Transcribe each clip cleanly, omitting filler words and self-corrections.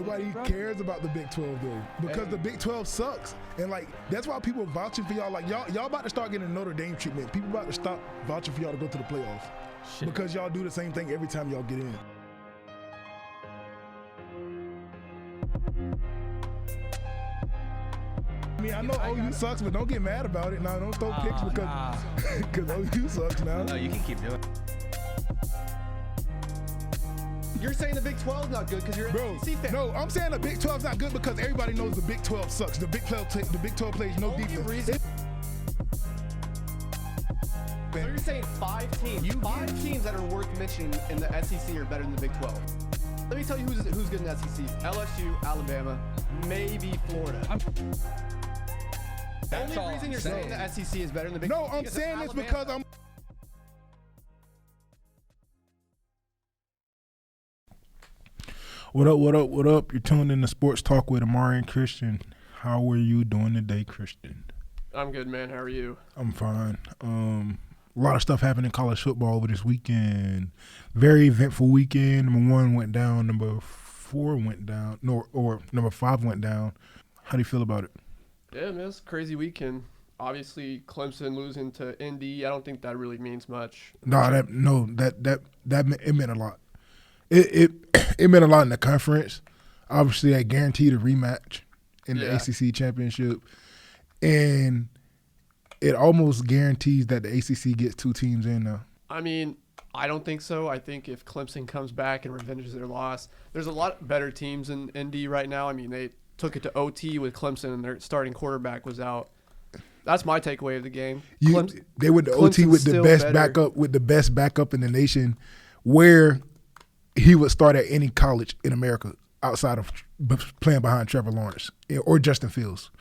Nobody cares about the Big 12 though, because the Big 12 sucks, and like that's why people vouching for y'all. Like y'all about to start getting Notre Dame treatment. People about to stop vouching for y'all to go to the playoffs because y'all do the same thing every time y'all get in. I mean, I know OU sucks, but don't get mad about it. Now, don't throw picks because OU sucks now. No, you can keep doing it. You're saying the Big 12 is not good because you're an SEC fan. No, I'm saying the Big 12 is not good because everybody knows the Big 12 sucks. The Big 12 plays no defense. So you're saying 5 teams. 5 teams that are worth mentioning in the SEC are better than the Big 12. Let me tell you who's good in the SEC. LSU, Alabama, maybe Florida. The only reason you're saying the SEC is better than the Big 12. No, I'm saying this because I'm. What up? You're tuned in to Sports Talk with Amari and Christian. How are you doing today, Christian? I'm good, man. How are you? I'm fine. A lot of stuff happened in college football over this weekend. Very eventful weekend. Number 1 went down. Number 4 went down. Number 5 went down. How do you feel about it? Yeah, man, it's a crazy weekend. Obviously, Clemson losing to Indy. I don't think that really means much. That it meant a lot. It meant a lot in the conference. Obviously, that guaranteed a rematch in the ACC championship, and it almost guarantees that the ACC gets 2 teams in now. I mean, I don't think so. I think if Clemson comes back and revenges their loss, there's a lot better teams in Indy right now. I mean, they took it to OT with Clemson, and their starting quarterback was out. That's my takeaway of the game. They went to OT with the best backup in the nation, where he would start at any college in America outside of playing behind Trevor Lawrence or Justin Fields.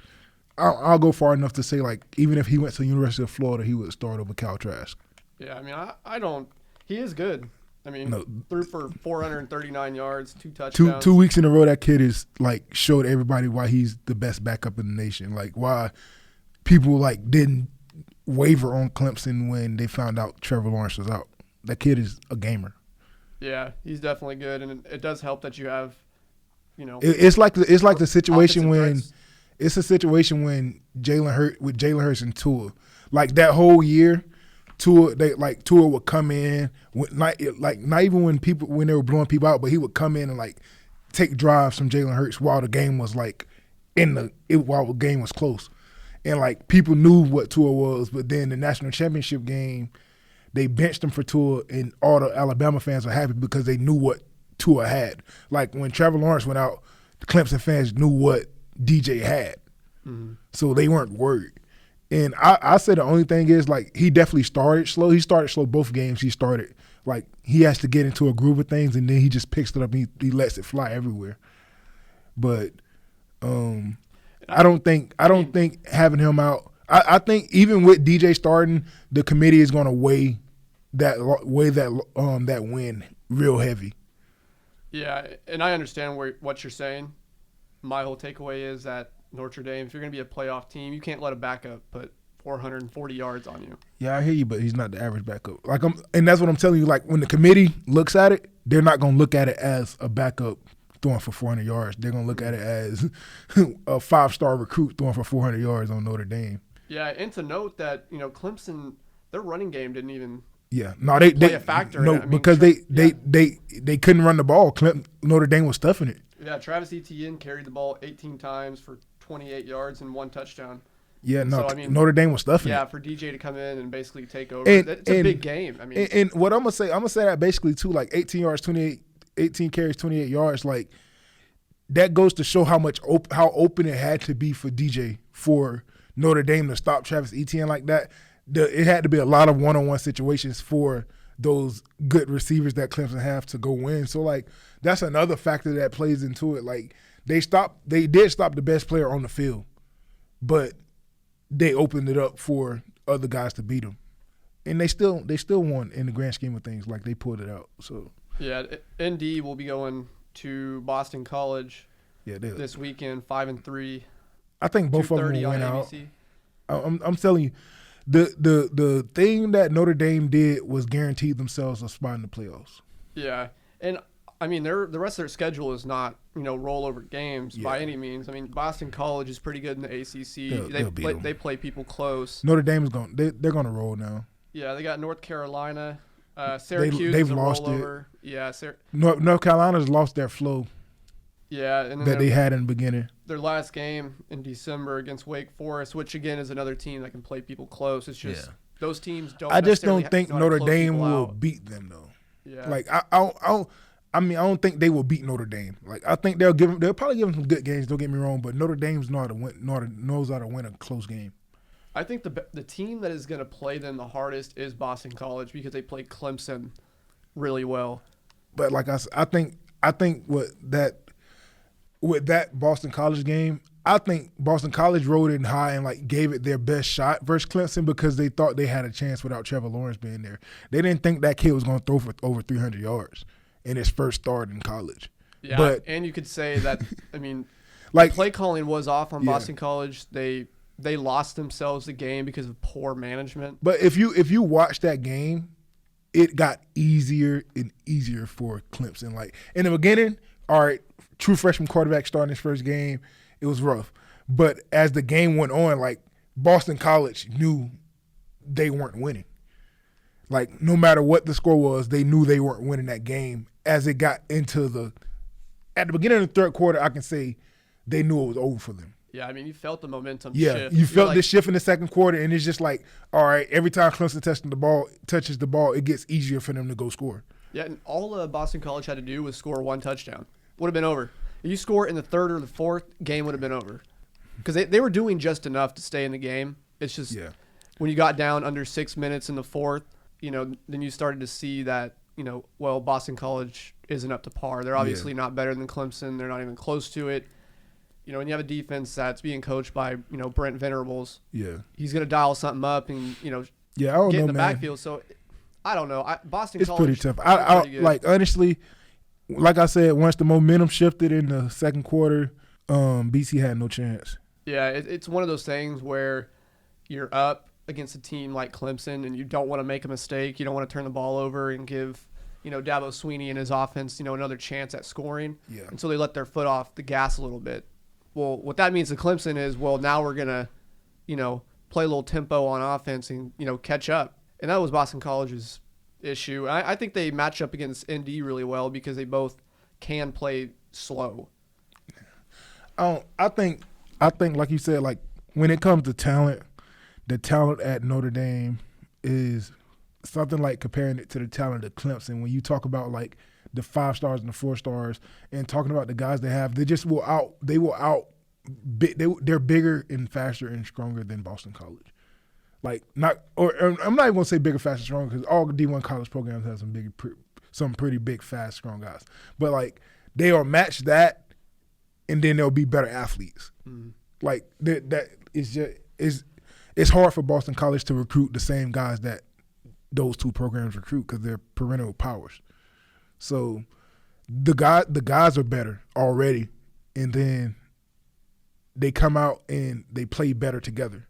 I'll go far enough to say, like, even if he went to the University of Florida, he would start over Cal Trask. Yeah, I mean, I don't – he is good. I mean, threw for 439 yards, 2 touchdowns. 2 weeks in a row, that kid is, like, showed everybody why he's the best backup in the nation. Like, why people, like, didn't waver on Clemson when they found out Trevor Lawrence was out. That kid is a gamer. Yeah, he's definitely good, and it does help that you have, you know. It's like the situation when it's a situation when Jalen Hurts and Tua, like that whole year, Tua would come in, not even when they were blowing people out, but he would come in and like take drives from Jalen Hurts while the game was like while the game was close, and like people knew what Tua was, but then the national championship game, they benched him for Tua, and all the Alabama fans were happy because they knew what Tua had. Like when Trevor Lawrence went out, the Clemson fans knew what DJ had, so they weren't worried. And I say the only thing is, like, he definitely started slow. He started slow both games. He started like he has to get into a groove of things, and then he just picks it up and he lets it fly everywhere. But I don't think having him out. I think even with DJ starting, the committee is going to weigh that win real heavy. Yeah, and I understand what you're saying. My whole takeaway is that Notre Dame, if you're going to be a playoff team, you can't let a backup put 440 yards on you. Yeah, I hear you, but he's not the average backup. And that's what I'm telling you. Like when the committee looks at it, they're not going to look at it as a backup throwing for 400 yards. They're going to look at it as a 5-star recruit throwing for 400 yards on Notre Dame. Yeah, and to note that, you know, Clemson, their running game didn't even play a factor. No, because they couldn't run the ball. Notre Dame was stuffing it. Yeah, Travis Etienne carried the ball 18 times for 28 yards and 1 touchdown. Yeah, no, so, I mean, Notre Dame was stuffing it. Yeah, for DJ to come in and basically take over, it's a big game. I mean, and what I'm gonna say that basically too, like 18 carries, 28 yards, like that goes to show how open it had to be for DJ for Notre Dame to stop Travis Etienne like that. It had to be a lot of one-on-one situations for those good receivers that Clemson have to go win. So like that's another factor that plays into it. Like they did stop the best player on the field, but they opened it up for other guys to beat them, and they still won in the grand scheme of things. Like they pulled it out. So yeah, ND will be going to Boston College this weekend, 5-3. I think both of them will win out. I'm telling you, the thing that Notre Dame did was guarantee themselves a spot in the playoffs. Yeah, and I mean, the rest of their schedule is not, rollover games by Yeah. any means. I mean, Boston College is pretty good in the ACC. They'll beat 'em. They play people close. Notre Dame is they're going to roll now. Yeah, they got North Carolina. Syracuse they've is a lost rollover. Yeah, North Carolina's lost their flow yeah, and then that they had in the beginning. their last game in December against Wake Forest, which again is another team that can play people close. It's just those teams don't. I just necessarily don't think know how to Notre close Dame people will out. beat them though. Yeah. Like I don't think they will beat Notre Dame. Like I think they'll probably give them some good games. Don't get me wrong, but Notre Dame's knows how to win a close game. I think the team that is going to play them the hardest is Boston College because they play Clemson really well. But like I think with that Boston College game, I think Boston College rode it high and like gave it their best shot versus Clemson because they thought they had a chance without Trevor Lawrence being there. They didn't think that kid was going to throw for over 300 yards in his first start in college. Yeah, but and you could say that. I mean, like play calling was off on Yeah. Boston College. They lost themselves the game because of poor management. But if you watch that game, it got easier and easier for Clemson. Like in the beginning, all right, true freshman quarterback starting his first game, it was rough. But as the game went on, like Boston College knew they weren't winning. Like no matter what the score was, they knew they weren't winning that game. As it got into at the beginning of the third quarter, I can say they knew it was over for them. Yeah, I mean, you felt the momentum Yeah, shift. you You're felt like, this shift in the second quarter, and it's just like, all right, every time Clemson touches the ball, it gets easier for them to go score. Yeah, and all Boston College had to do was score one touchdown. Would have been over. If you score in the third or the fourth, game would have been over. Because they were doing just enough to stay in the game. It's just when you got down under 6 minutes in the fourth, then you started to see that, Boston College isn't up to par. They're obviously not better than Clemson. They're not even close to it. When you have a defense that's being coached by, Brent Venerables, he's going to dial something up and, I don't get know, in the man. backfield. So, I don't know. Boston It's College. pretty tough. I pretty good. like honestly, like I said, once the momentum shifted in the second quarter, BC had no chance. Yeah, it's one of those things where you're up against a team like Clemson and you don't want to make a mistake. You don't want to turn the ball over and give, Dabo Swinney and his offense, another chance at scoring. Yeah. And so they let their foot off the gas a little bit. Well, what that means to Clemson is, now we're going to, play a little tempo on offense and, catch up. And that was Boston College's issue. I think they match up against ND really well because they both can play slow. I think like you said, like when it comes to talent, the talent at Notre Dame is something like comparing it to the talent at Clemson. When you talk about like the 5 stars and the 4 stars and talking about the guys they have, they're bigger and faster and stronger than Boston College. Like I'm not even gonna say bigger, faster, stronger because all D1 college programs have some pretty big, fast, strong guys. But like they'll match that, and then they'll be better athletes. Mm. Like that is just it's hard for Boston College to recruit the same guys that those two programs recruit because they're perennial powers. So the guys are better already, and then they come out and they play better together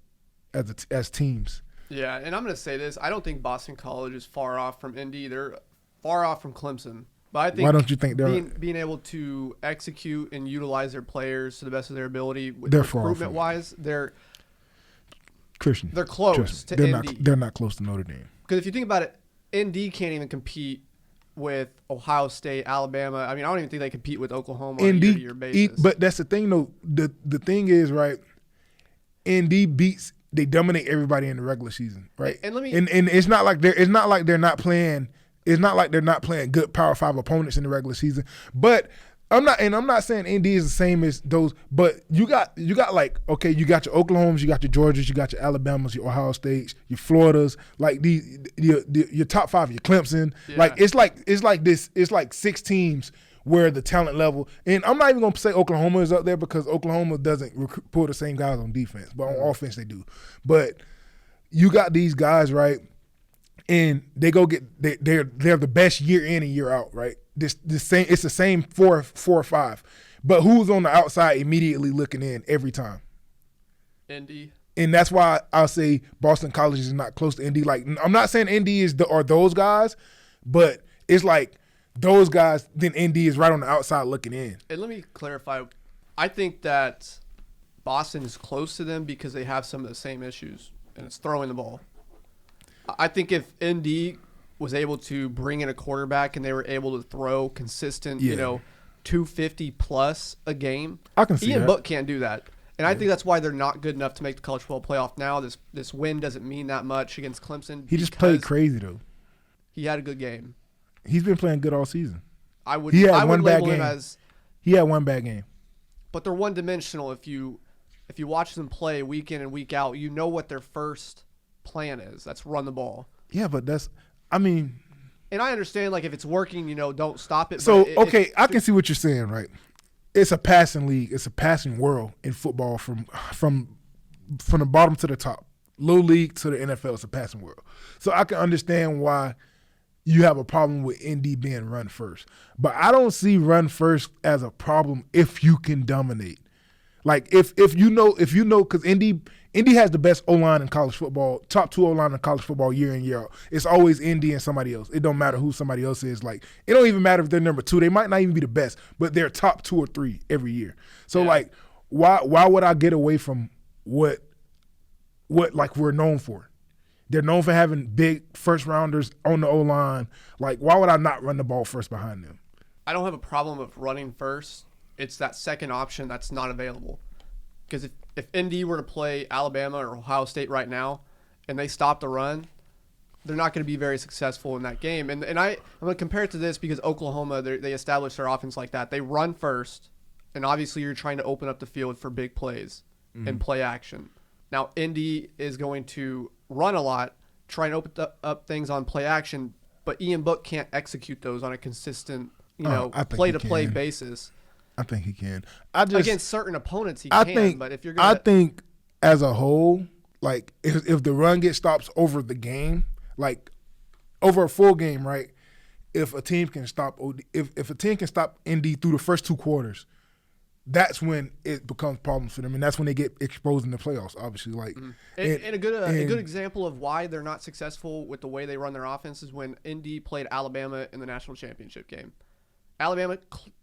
as teams. Yeah, and I'm going to say this. I don't think Boston College is far off from Indy. They're far off from Clemson. But I think Why don't you think they're being able to execute and utilize their players to the best of their ability, They're far off recruitment wise, they're Christian? close Trust me, to they're Indy. they're not close to Notre Dame. Because if you think about it, Indy can't even compete with Ohio State, Alabama. I mean, I don't even think they compete with Oklahoma on a year-to-year basis. But that's the thing, though. The thing is, right, ND they dominate everybody in the regular season, right? And it's not like they're not playing good Power 5 opponents in the regular season. But I'm not saying ND is the same as those, but you got like, okay, you got your Oklahomas, you got your Georgias, you got your Alabamas, your Ohio States, your Floridas, like your top 5, your Clemson. Yeah. Like it's like 6 teams where the talent level, and I'm not even gonna say Oklahoma is up there because Oklahoma doesn't pull the same guys on defense, but on offense they do. But you got these guys, right, and they go they're the best year in and year out, right? It's the same 4 or 5, but who's on the outside immediately looking in every time? Indy. And that's why I'll say Boston College is not close to Indy. Like I'm not saying Indy are those guys, but it's like those guys, then Indy is right on the outside looking in. And let me clarify. I think that Boston is close to them because they have some of the same issues, and it's throwing the ball. I think if Indy was able to bring in a quarterback and they were able to throw consistent, 250 plus a game, I can see Ian that. Book can't do that. And I think that's why they're not good enough to make the college football playoff now. This win doesn't mean that much against Clemson. He just played crazy, though. He had a good game. He's been playing good all season. I would one bad label him game. as, He had one bad game. but they're one-dimensional. If you watch them play week in and week out, you know what their first plan is. That's run the ball. Yeah, but And I understand, like, if it's working, don't stop it. So, but I can see what you're saying, right? It's a passing league. It's a passing world in football from the bottom to the top. Low league to the NFL, it's a passing world. So I can understand why you have a problem with Indy being run first. But I don't see run first as a problem if you can dominate. Like, if you know, because Indy has the best O-line in college football, top 2 O-line in college football year in, year out. It's always Indy and somebody else. It don't matter who somebody else is. Like, it don't even matter if they're number 2. They might not even be the best, but they're top 2 or 3 every year. So, like, why would I get away from what like we're known for? They're known for having big first-rounders on the O-line. Like, why would I not run the ball first behind them? I don't have a problem with running first. It's that second option that's not available. Because if Indy were to play Alabama or Ohio State right now and they stop the run, they're not going to be very successful in that game. And I'm going to compare it to this because Oklahoma, they established their offense like that. They run first, and obviously you're trying to open up the field for big plays and play action. Now, Indy is going to run a lot, try and open up things on play action, but Ian Book can't execute those on a consistent, play-to-play basis. I think he can. Against certain opponents, he can. But if you're going I think as a whole, like if the run gets stops over the game, like over a full game, right? If a team can stop if a team can stop Indy through the first 2 quarters, that's when it becomes problems for them, and that's when they get exposed in the playoffs. Obviously, like and a good example of why they're not successful with the way they run their offense is when Indy played Alabama in the national championship game. Alabama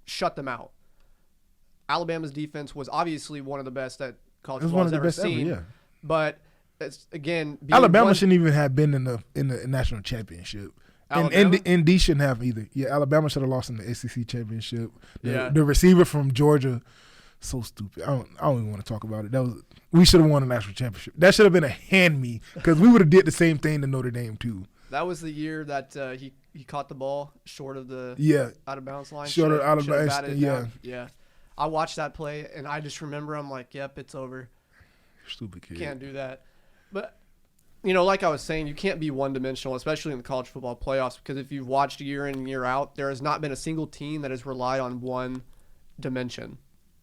shut them out. Alabama's defense was obviously one of the best that college football has ever seen. But it's, again, Alabama shouldn't even have been in the national championship. And Indy shouldn't have either. Yeah, Alabama should have lost in the SEC championship. The receiver from Georgia, so stupid. I don't even want to talk about it. We should have won the national championship. That should have been a hand me because we would have did the same thing to Notre Dame too. That was the year that he caught the ball short of the out of bounds line. Short of out of bounds. Yeah. I watched that play, and I just remember I'm like, yep, it's over. Stupid kid. Can't do that. But, like I was saying, you can't be one-dimensional, especially in the college football playoffs, because if you've watched year in and year out, there has not been a single team that has relied on one dimension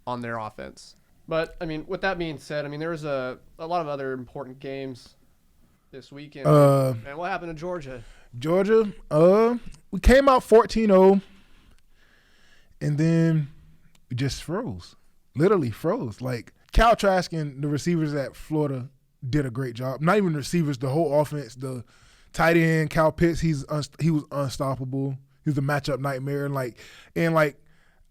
on their offense. But, with that being said, there was a lot of other important games this weekend. And what happened to Georgia? We came out 14-0, and then we just froze. Literally froze. Like, Cal Trask and the receivers at Florida did a great job. Not even the receivers, the whole offense. The tight end, Cal Pitts, he was unstoppable. He was a matchup nightmare. And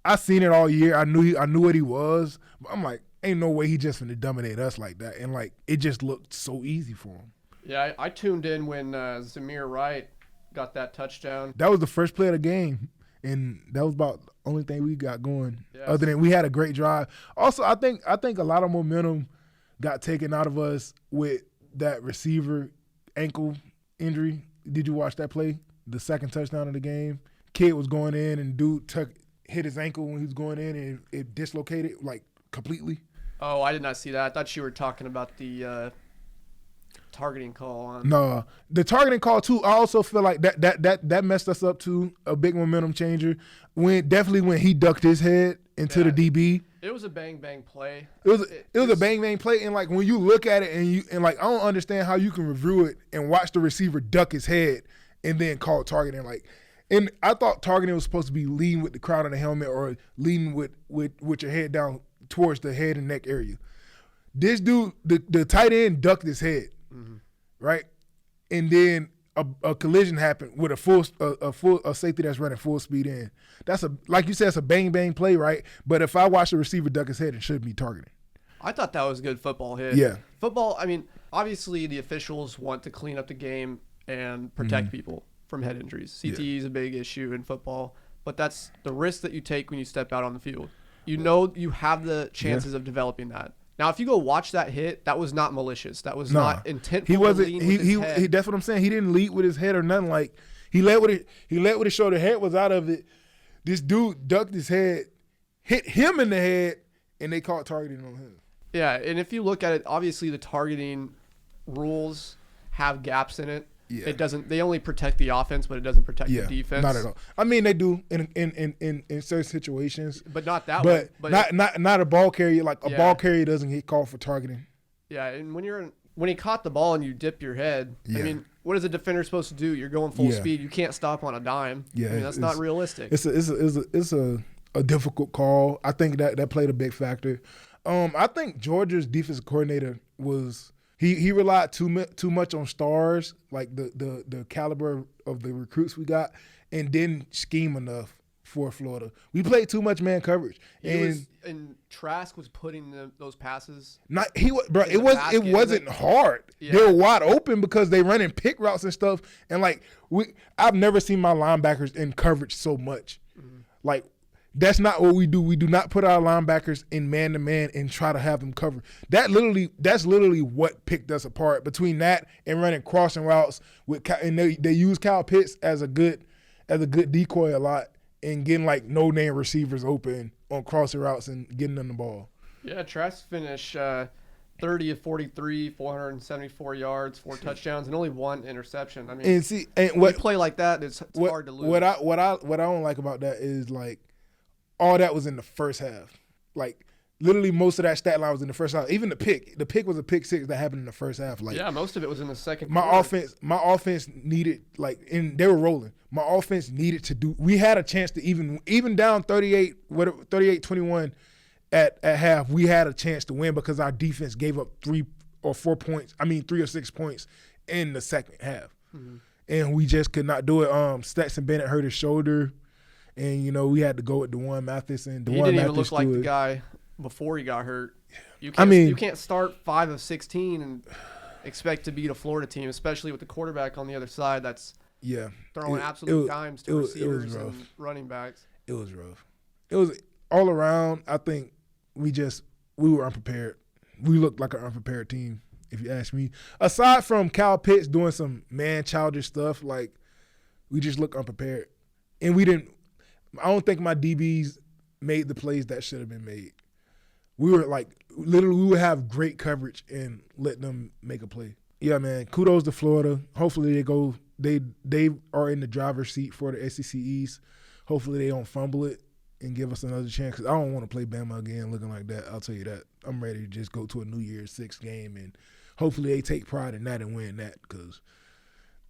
I seen it all year. I knew what he was. But I'm like, ain't no way he just finna dominate us like that. And, it just looked so easy for him. Yeah, I tuned in when Zamir Wright got that touchdown. That was the first play of the game. And that was about the only thing we got going. Yes. Other than we had a great drive. Also, I think a lot of momentum got taken out of us with that receiver ankle injury. Did you watch that play? The second touchdown of the game. Kid was going in and dude hit his ankle when he was going in and it dislocated completely. Oh, I did not see that. I thought you were talking about the targeting call on. No, the targeting call too. I also feel like that messed us up too. A big momentum changer. When he ducked his head into the DB. It was a bang bang play. It was a bang bang play, and when you look at it and I don't understand how you can review it and watch the receiver duck his head and then call targeting. And I thought targeting was supposed to be leading with the crown of the helmet or leading with your head down towards the head and neck area. This dude, the tight end ducked his head, right? And then a collision happen with a safety that's running full speed in. That's like you said, it's a bang bang play, right? But if I watch the receiver duck his head, it shouldn't be targeting. I thought that was a good football hit. Yeah. Football, I mean, obviously the officials want to clean up the game and protect people from head injuries. CTE is a big issue in football, but that's the risk that you take when you step out on the field. You know you have the chances of developing that. Now, if you go watch that hit, that was not malicious. That was not intentful. He wasn't. To lean with his head. That's what I'm saying. He didn't lead with his head or nothing. Like he led with it. He led with his shoulder. Head was out of it. This dude ducked his head, hit him in the head, and they caught targeting on him. Yeah, and if you look at it, obviously the targeting rules have gaps in it. Yeah. It doesn't. They only protect the offense, but it doesn't protect the defense. Not at all. I mean, they do in certain situations, but not that way. But not a ball carrier. Like a ball carrier doesn't get called for targeting. Yeah, and when he caught the ball and you dip your head, I mean, what is a defender supposed to do? You're going full speed. You can't stop on a dime. Yeah, I mean, that's not realistic. It's a difficult call. I think that played a big factor. I think Georgia's defensive coordinator was. He relied too much on stars, like the caliber of the recruits we got, and didn't scheme enough for Florida. We played too much man coverage, and Trask was putting those passes. It wasn't hard. Yeah. They were wide open because they running pick routes and stuff, and I've never seen my linebackers in coverage so much. Mm-hmm. Like. That's not what we do. We do not put our linebackers in man-to-man and try to have them cover. That's literally what picked us apart. Between that and running crossing routes and they use Kyle Pitts as a good decoy a lot and getting no-name receivers open on crossing routes and getting them the ball. Yeah, Trask finished 30 of 43, 474 yards, 4 touchdowns, and only 1 interception. I mean, when you play like that, it's hard to lose. What I don't like about that is all that was in the first half. Literally most of that stat line was in the first half. Even the pick. The pick was a pick six that happened in the first half. Most of it was in the second quarter. My offense needed, and they were rolling. My offense needed to do – we had a chance to even down 38-21 at half, we had a chance to win because our defense gave up 3 or 6 points in the second half. Mm-hmm. And we just could not do it. Stetson Bennett hurt his shoulder. And, we had to go with DeJuan Mathis. And he didn't even look like the guy before he got hurt. You can't start 5 of 16 and expect to beat a Florida team, especially with the quarterback on the other side that's throwing absolute dimes to receivers and running backs. It was rough. It was all around. I think we were unprepared. We looked like an unprepared team, if you ask me. Aside from Kyle Pitts doing some childish stuff, we just looked unprepared. And we didn't – I don't think my DBs made the plays that should have been made. We were literally we would have great coverage and let them make a play. Yeah, man. Kudos to Florida. Hopefully they are in the driver's seat for the SEC East. Hopefully they don't fumble it and give us another chance. 'Cause I don't want to play Bama again looking like that. I'll tell you that. I'm ready to just go to a New Year's 6 game and hopefully they take pride in that and win that because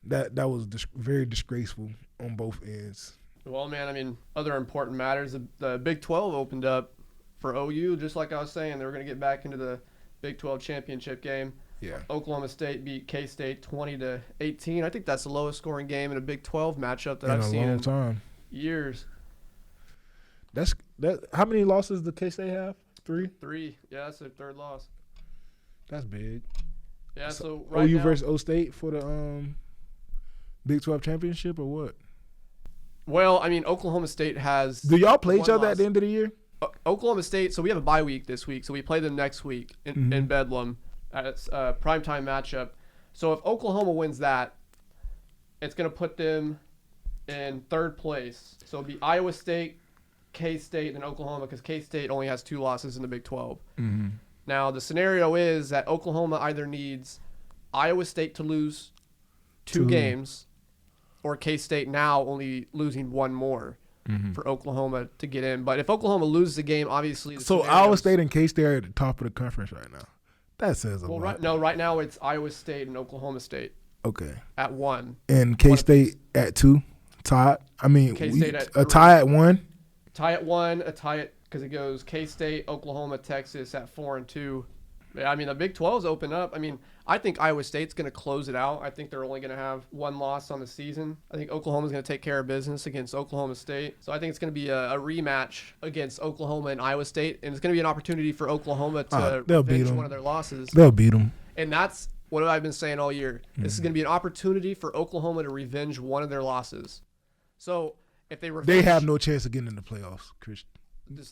that was very disgraceful on both ends. Well, man, I mean, other important matters. The Big 12 opened up for OU, just like I was saying. They were going to get back into the Big 12 championship game. Yeah. Oklahoma State beat K-State 20-18. I think that's the lowest scoring game in a Big 12 matchup that I've seen in years. How many losses did K-State have? 3? 3. Yeah, that's their 3rd loss. That's big. Yeah, so right OU now, versus O-State for the Big 12 championship or what? Well, I mean, Oklahoma State has. Do y'all play each other at the end of the year? Oklahoma State. So we have a bye week this week. So we play them next week in Bedlam. It's a primetime matchup. So if Oklahoma wins that, it's going to put them in 3rd place. So it'll be Iowa State, K-State, and then Oklahoma because K-State only has 2 losses in the Big 12. Mm-hmm. Now the scenario is that Oklahoma either needs Iowa State to lose 2 games. Or K-State now only losing 1 more for Oklahoma to get in. But if Oklahoma loses the game, obviously So Iowa State and K-State are at the top of the conference right now. That says a lot. Right now it's Iowa State and Oklahoma State. Okay. At 1. And K-State at 2, tied. I mean, K-State at a tie at 1. Tie at 1, a tie at because it goes K-State, Oklahoma, Texas at 4 and 2, Yeah, I mean, the Big 12's open up. I mean, I think Iowa State's going to close it out. I think they're only going to have one loss on the season. I think Oklahoma's going to take care of business against Oklahoma State. So I think it's going to be a rematch against Oklahoma and Iowa State, and it's going to be an opportunity for Oklahoma to revenge one of their losses. They'll beat them. And that's what I've been saying all year. This is going to be an opportunity for Oklahoma to revenge one of their losses. So if they revenge, they have no chance of getting in the playoffs, Christian.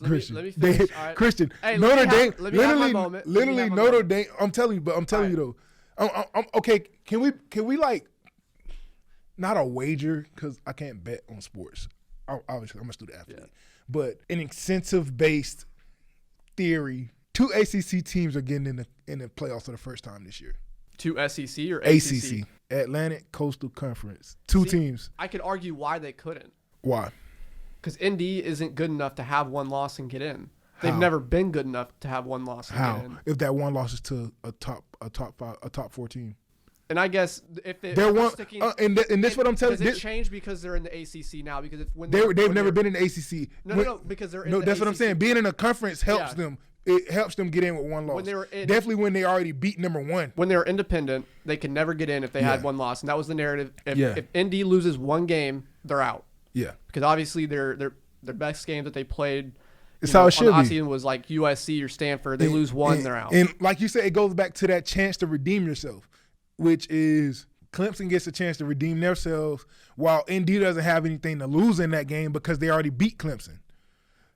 Let me finish. All right. Christian, Hey, Notre Dame, literally Notre Dame. I'm telling you though. I'm okay. Can we like not a wager because I can't bet on sports. Obviously, I'm a student athlete, but an incentive based theory. 2 ACC teams are getting in the playoffs for the first time this year. 2 SEC or ACC? Atlantic Coastal Conference. Two teams. I could argue why they couldn't. Why? Because Indy isn't good enough to have one loss and get in. They've never been good enough to have one loss and get in. If that one loss is to a top 4 team. And I guess if they're one, and this what I'm telling you. Does it change because they're in the ACC now? Because they've never been in the ACC. No, because they're in the that's ACC. What I'm saying. Being in a conference helps them. It helps them get in with one loss. Definitely when they already beat number one. When they're independent, they can never get in if they had one loss, and that was the narrative. If Indy loses one game, they're out. Yeah. Because obviously their best game that they played. It's how it should be. Season was like USC or Stanford. They lose one, they're out. And like you said, it goes back to that chance to redeem yourself, which is Clemson gets a chance to redeem themselves while Indy doesn't have anything to lose in that game because they already beat Clemson.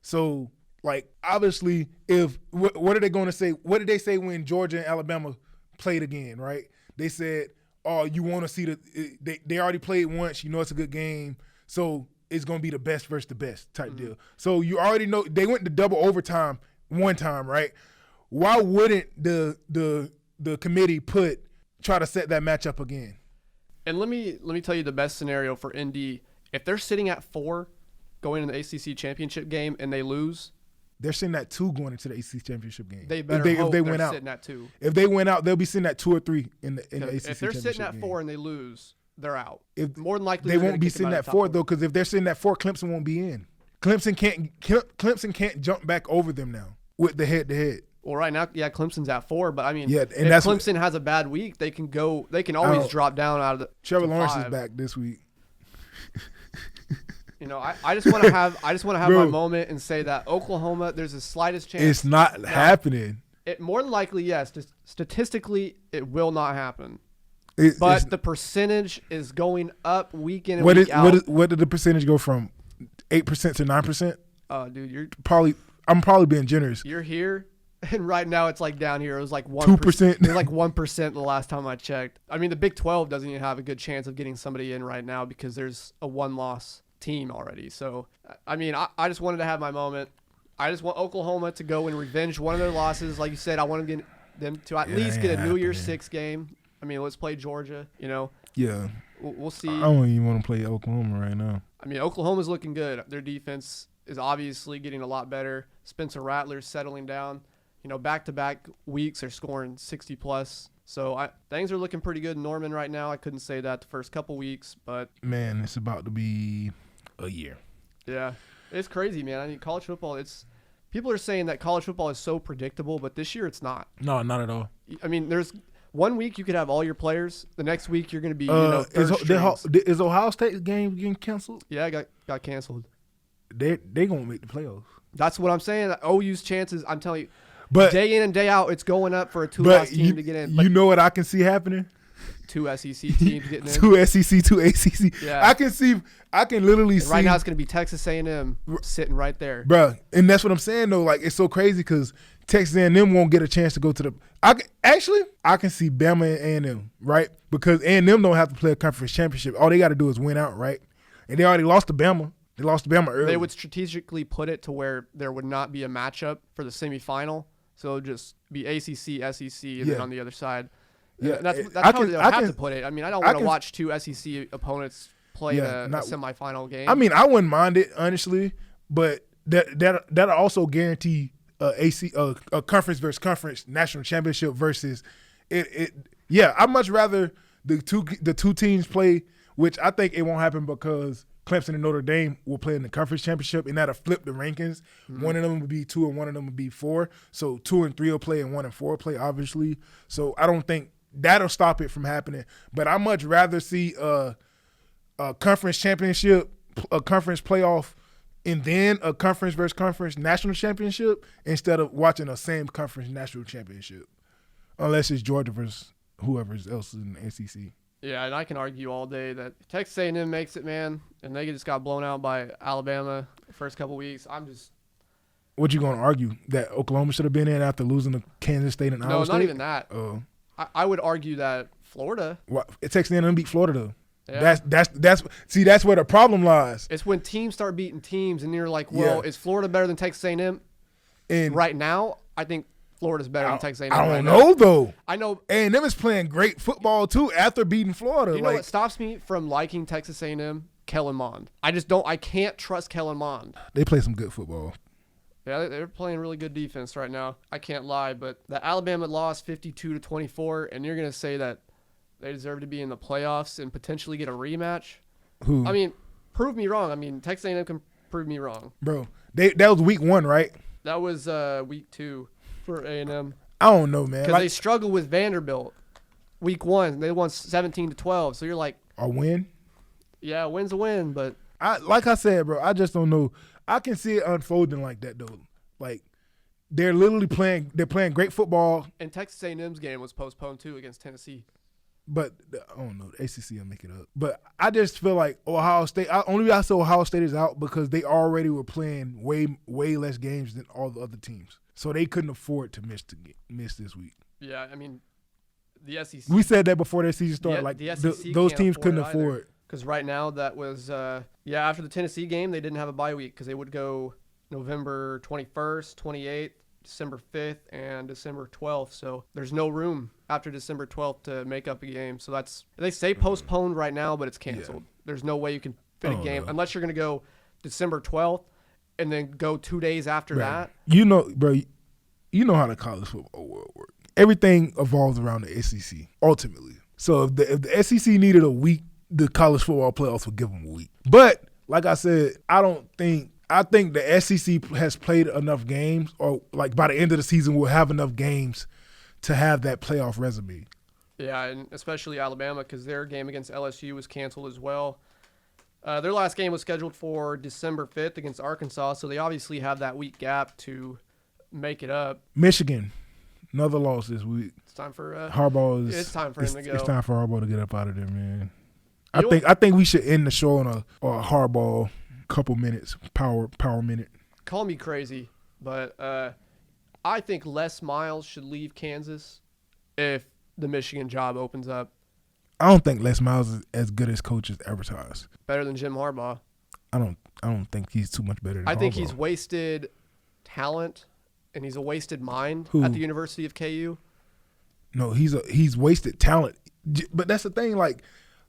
So, like, obviously, what are they going to say? What did they say when Georgia and Alabama played again, right? They said, oh, you want to see they already played once. You know it's a good game. So it's going to be the best versus the best type deal. So you already know they went to double overtime one time, right? Why wouldn't the committee try to set that matchup again? And let me tell you the best scenario for Indy. If they're sitting at 4 going into the ACC championship game and they lose, they're sitting at 2 going into the ACC championship game. They better hope they're went out. Sitting at 2. If they went out, they'll be sitting at 2 or 3 in the ACC championship game. If they're sitting at 4 and they lose, they're out. More than likely, they won't be sitting at 4 though, because if they're sitting at 4, Clemson won't be in. Clemson can't jump back over them now with the head-to-head. Well, right now, Clemson's at 4, but I mean, if Clemson has a bad week, they can always drop down out of the. Trevor Lawrence is back this week. You know, I just want to have my moment and say that Oklahoma, there's the slightest chance. It's not happening. It more than likely, yes. Statistically, it will not happen. But the percentage is going up week in and week out. What did the percentage go from 8% to 9%? Dude, I'm probably being generous. You're here, and right now it's like down here. It was like 2%. It was like 1% the last time I checked. I mean, the Big 12 doesn't even have a good chance of getting somebody in right now because there's a one-loss team already. So, I mean, I just wanted to have my moment. I just want Oklahoma to go and revenge one of their losses. Like you said, I want them to at least get a New Year's 6 game. I mean, let's play Georgia, you know. Yeah. We'll see. I don't even want to play Oklahoma right now. I mean, Oklahoma's looking good. Their defense is obviously getting a lot better. Spencer Rattler's settling down. You know, back-to-back weeks they're scoring 60+. So things are looking pretty good in Norman right now. I couldn't say that the first couple weeks, but man, it's about to be a year. Yeah, it's crazy, man. I mean, college football. People are saying that college football is so predictable, but this year it's not. No, not at all. I mean, there's 1 week you could have all your players. The next week you're going to be is Ohio State game getting canceled? Yeah, it got canceled. They gonna make the playoffs. That's what I'm saying. OU's chances, I'm telling you. But day in and day out, it's going up for a 2-loss team to get in. You know what I can see happening? 2 SEC teams getting in. 2 SEC, 2 ACC. Yeah. I can literally see. Right now it's going to be Texas A&M sitting right there. Bruh, and that's what I'm saying, though. Like, it's so crazy because Texas A&M won't get a chance to go to the – I can see Bama and A&M, right? Because A&M don't have to play a conference championship. All they got to do is win out, right? And they already lost to Bama. They lost to Bama early. They would strategically put it to where there would not be a matchup for the semifinal. So it would just be ACC, SEC, and then on the other side. Yeah, that's how they would have to put it. I mean, I don't want to watch 2 SEC opponents play a semifinal game. I mean, I wouldn't mind it, honestly, but that'll also guarantee a conference versus conference national championship versus it. Yeah, I'd much rather the two teams play, which I think it won't happen because Clemson and Notre Dame will play in the conference championship, and that'll flip the rankings. One of them will be 2 and one of them will be 4. So 2 and 3 will play and 1 and 4 will play, obviously. So I don't think that'll stop it from happening. But I much rather see a conference championship, a conference playoff, and then a conference versus conference national championship instead of watching a same conference national championship, unless it's Georgia versus whoever else is in the SEC. Yeah, and I can argue all day that Texas A&M makes it, man, and they just got blown out by Alabama the first couple weeks. What you going to argue? That Oklahoma should have been in after losing to Kansas State and Iowa State? No, not even that. I would argue that Florida. Texas A&M beat Florida though. Yeah. That's where the problem lies. It's when teams start beating teams, and you're like, well, is Florida better than Texas A&M? And right now, I think Florida's better than Texas A&M. I don't know though. I know A&M is playing great football too after beating Florida. You know what stops me from liking Texas A&M? Kellen Mond. I can't trust Kellen Mond. They play some good football. Yeah, they're playing really good defense right now. I can't lie, but the Alabama lost 52-24, and you're gonna say that they deserve to be in the playoffs and potentially get a rematch? Who? I mean, prove me wrong. I mean, Texas A&M can prove me wrong. Bro, that was week 1, right? That was week 2 for A&M. I don't know, man. Because they struggled with Vanderbilt. Week 1, they won 17-12. So you're like, a win? Yeah, a win's a win, but like I said, bro, I just don't know. I can see it unfolding like that though. Like they're literally playing great football. And Texas A&M's game was postponed too against Tennessee. But I don't know. The ACC will make it up. But I just feel like Ohio State. Only reason I say Ohio State is out because they already were playing way less games than all the other teams, so they couldn't afford to miss this week. Yeah, I mean, the SEC. We said that before their season started. The SEC those teams couldn't afford. Because right now that was after the Tennessee game they didn't have a bye week because they would go November 21st, 28th. December 5th and December 12th. So there's no room after December 12th to make up a game. So they say postponed right now, but it's canceled. Yeah. There's no way you can fit a game unless you're going to go December 12th and then go 2 days after that. You know, bro, you know how the college football world works. Everything evolves around the SEC ultimately. So if the SEC needed a week, the college football playoffs would give them a week. But like I said, I think the SEC has played enough games, or like by the end of the season, we'll have enough games to have that playoff resume. Yeah, and especially Alabama because their game against LSU was canceled as well. Their last game was scheduled for December 5th against Arkansas, so they obviously have that week gap to make it up. Michigan, another loss this week. It's time for Harbaugh. It's time for him to go. It's time for Harbaugh to get up out of there, man. I think we should end the show on a Harbaugh. Couple minutes, power minute. Call me crazy, but I think Les Miles should leave Kansas if the Michigan job opens up. I don't think Les Miles is as good as coach as advertised. Better than Jim Harbaugh. I don't think he's too much better than I think Harbaugh. he's wasted talent and he's a wasted mind at the University of KU. No, he's wasted talent. But that's the thing, like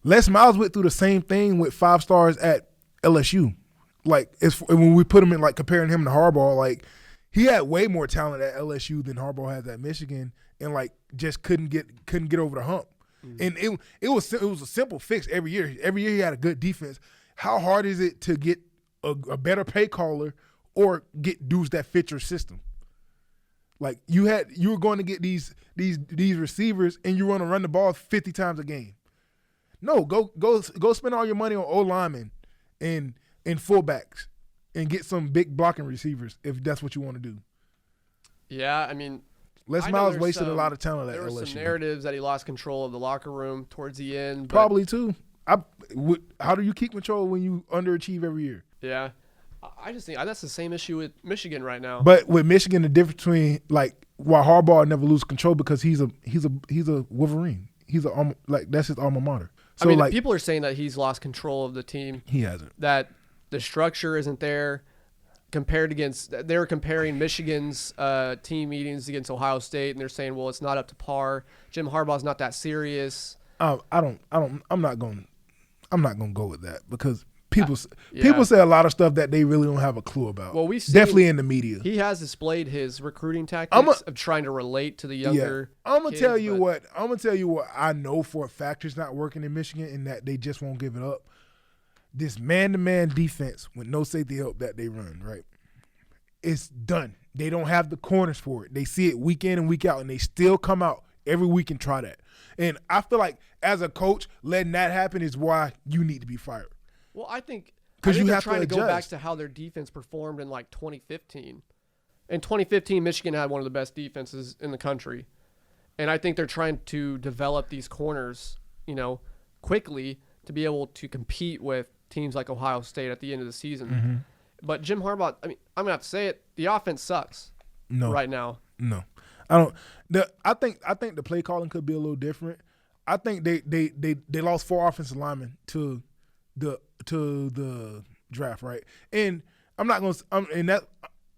Les Miles went through the same thing with 5 stars at LSU. Like when we put him in, like comparing him to Harbaugh, like he had way more talent at LSU than Harbaugh has at Michigan, and like just couldn't get over the hump. Mm-hmm. And it was a simple fix every year. Every year he had a good defense. How hard is it to get a better pay caller or get dudes that fit your system? Like you were going to get these receivers and you want to run the ball 50 times a game. No, go spend all your money on O-linemen and fullbacks and get some big blocking receivers if that's what you want to do. Yeah, I mean, Les Miles wasted a lot of talent at LSU. There were some narratives that he lost control of the locker room towards the end. Probably too. How do you keep control when you underachieve every year? Yeah, I just think that's the same issue with Michigan right now. But with Michigan, the difference between like why Harbaugh never lose control because he's a Wolverine. That's his alma mater. So I mean, people are saying that he's lost control of the team. He hasn't. That the structure isn't there. They were comparing Michigan's team meetings against Ohio State, and they're saying, well, it's not up to par. Jim Harbaugh's not that serious. I'm not going to go with that because people say a lot of stuff that they really don't have a clue about. Well, we've seen, definitely in the media. He has displayed his recruiting tactics of trying to relate to the younger. Yeah. I'm gonna tell you what I know for a fact is not working in Michigan, and that they just won't give it up. this man-to-man defense with no safety help that they run, right? It's done. They don't have the corners for it. They see it week in and week out, and they still come out every week and try that. And I feel like as a coach, letting that happen is why you need to be fired. Well, I think you they're have trying to to go back adjust. to how their defense performed in like 2015. In 2015, Michigan had one of the best defenses in the country. And I think they're trying to develop these corners, quickly to be able to compete with teams like Ohio State at the end of the season. Mm-hmm. But Jim Harbaugh, I'm going to have to say it, the offense sucks right now. No. I don't. I think the play calling could be a little different. I think they lost 4 offensive linemen to the draft, right? And I'm not going to and that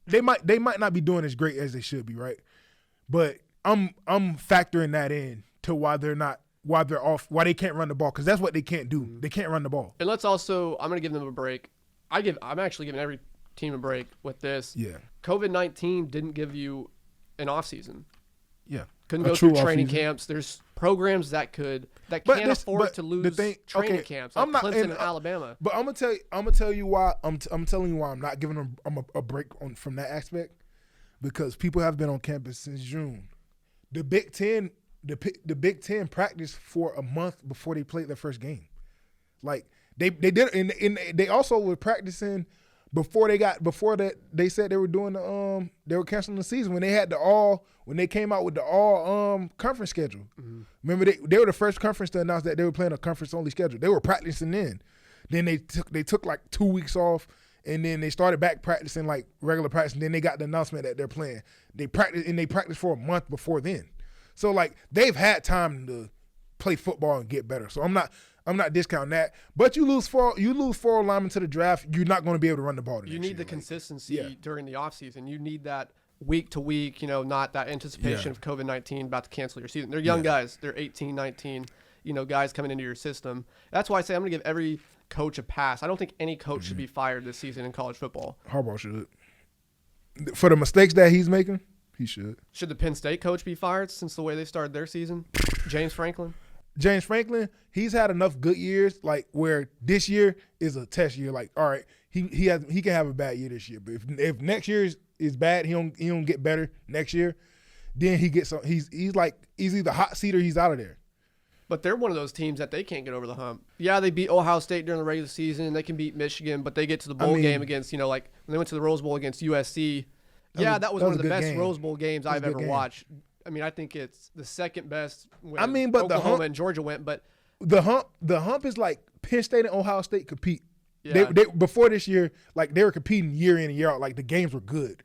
they might not be doing as great as they should be, right? But I'm factoring that in to why they're off, why they can't run the ball, because that's what they can't do. They can't run the ball. And let's also, I'm going to give them a break. I'm actually giving every team a break with this. Yeah. COVID-19 didn't give you an off season. Yeah. Couldn't go through training camps. There's programs that can't afford to lose training camps, like Clemson and Alabama. But I'm gonna tell you why I'm telling you why I'm not giving them a break from that aspect, because people have been on campus since June. The Big Ten practiced for a month before they played their first game. Like they did, and they also were practicing before they said they were doing they were canceling the season when they came out with the all conference schedule. Mm-hmm. Remember they were the first conference to announce that they were playing a conference only schedule. They were practicing then they took like 2 weeks off, and then they started back practicing like regular practice, and then they got the announcement that they're playing. They practiced for a month before then. So like they've had time to play football and get better. So I'm not discounting that. But you lose four linemen to the draft, you're not going to be able to run the ball. You need the consistency during the offseason. You need that week to week, not that anticipation of COVID-19 about to cancel your season. They're young guys. They're 18, 19, guys coming into your system. That's why I say I'm going to give every coach a pass. I don't think any coach should be fired this season in college football. Harbaugh should. For the mistakes that he's making, he should. Should the Penn State coach be fired since the way they started their season? James Franklin, he's had enough good years, like where this year is a test year. Like, all right, he can have a bad year this year, but if next year is bad, he don't get better next year, then he gets he's either hot seat or he's out of there. But they're one of those teams that they can't get over the hump. Yeah, they beat Ohio State during the regular season. They can beat Michigan, but they get to the bowl game against like when they went to the Rose Bowl against USC. That was one of the best Rose Bowl games I've ever watched. I mean, I think it's the second best when but Oklahoma and Georgia went. But the hump is like Penn State and Ohio State compete. Yeah. They before this year, like they were competing year in and year out. Like the games were good.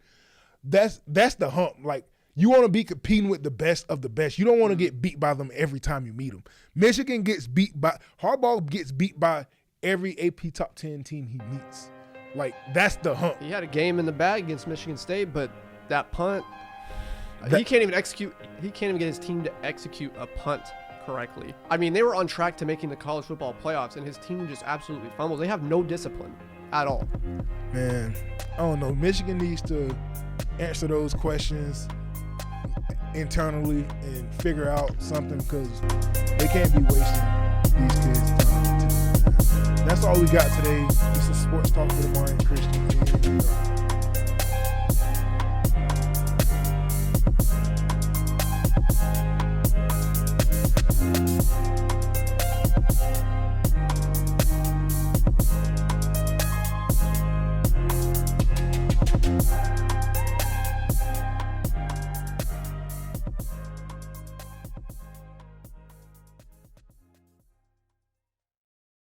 That's the hump. Like you want to be competing with the best of the best. You don't want to get beat by them every time you meet them. Harbaugh gets beat by every AP top 10 team he meets. Like that's the hump. He had a game in the bag against Michigan State, but that punt. He can't even execute. He can't even get his team to execute a punt correctly. I mean, they were on track to making the college football playoffs, and his team just absolutely fumbles. They have no discipline at all. Man, I don't know. Michigan needs to answer those questions internally and figure out something, because they can't be wasting these kids' time. That's all we got today. This is Sports Talk with Amari and Christian.